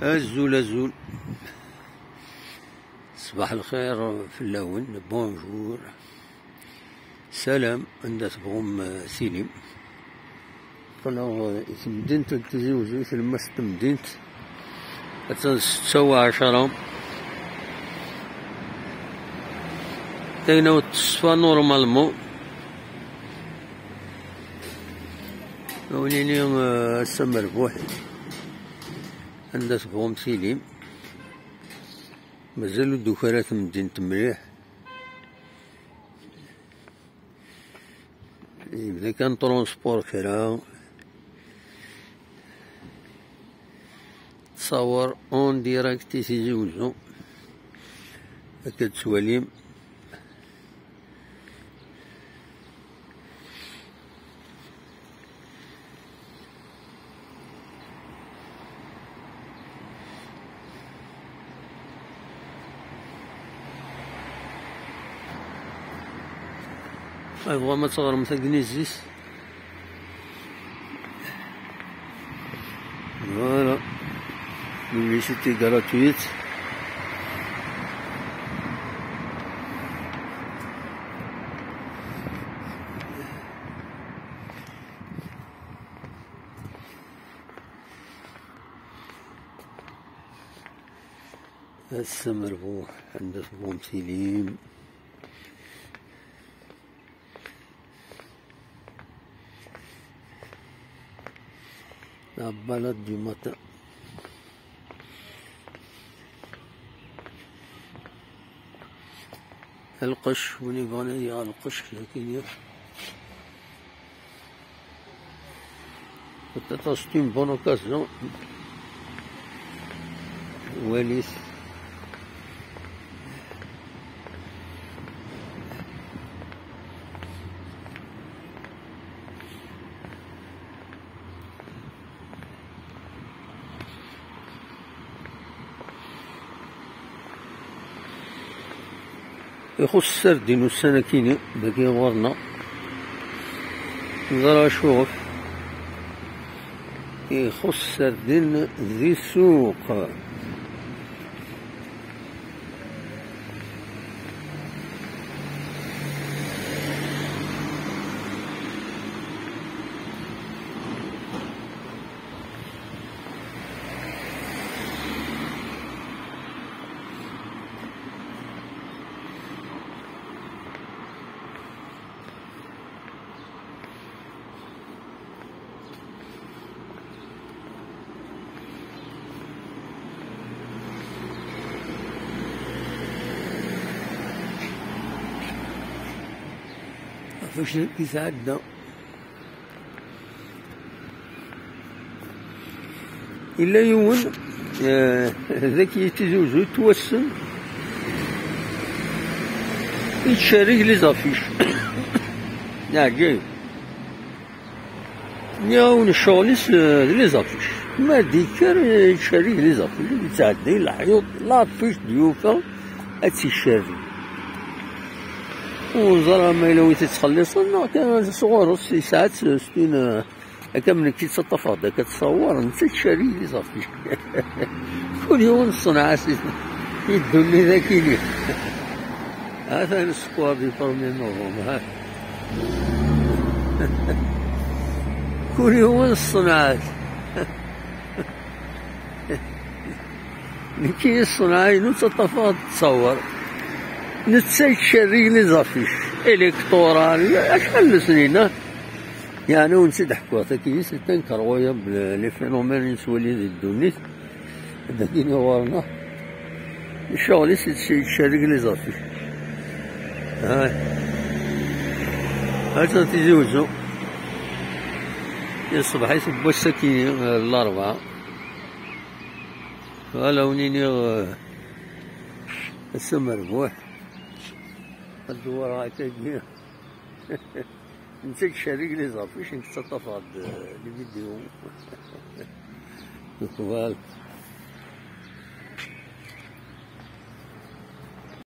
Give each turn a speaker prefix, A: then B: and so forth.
A: الزول الزول. صباح الخير في اللون، بونجور، سلام. عند تبغم سيليم قالوا مدينة تزوجو في المسط مدينة 16 تينا تصفى نورمالمون. وليني السمر بوحي عند تبغم سيليم. مازالو الدكانات مدينة مليح. إذا كان ترونسبور كرا تصور اون ديراكت تيزوجو هكا تسواليم. أبغى ما تصغر مثقنيزيس. فوالا لوبيسيتي غراتويت. هسا مربوح عند بوم سليم. البلد du matin. القش وني بغاني على القش لكن peut-être c'est une bonne occasion. وليس يخص السردين والسناكيني باقي غورنا نظرا شوف. يخص السردين ذي السوق. فاش يتعدى إلا يون ذاك يتزوجو يتوسم يتشارك لي زافيش. عجيب ياون الشغليس لي زافيش ما ديكر يتشارك لي زافيش. يتعدى الحيوط لافيش ديوفا هتشارك. وزرا ما إلا وين تتخلص كان صغار 6 ساعات 60 هكا من كي تطفى كتصور انت تشاري لي صافي. كل يوم الصنعة يدولي ذاك لي. هذا السكوار دي برومي نوفمبر. كل يوم الصناعات. كي الصناعة نتطفى تصور نتسايد شاري لي زافيش الكتورال شحال سنين يعني ونسيت حكواتها كي تنكر غويا لي فينومين يسولي دي الدونيت داكين ورنا الشغل يشارك لي زافيش. هاتا تيزوجو الصباح يسبوا السكين الأربعة. فوالا ونيني هسا مربوح الدوار هكا. انت تشارك لي زافيش انت تطفى لي فيديو. فوالا.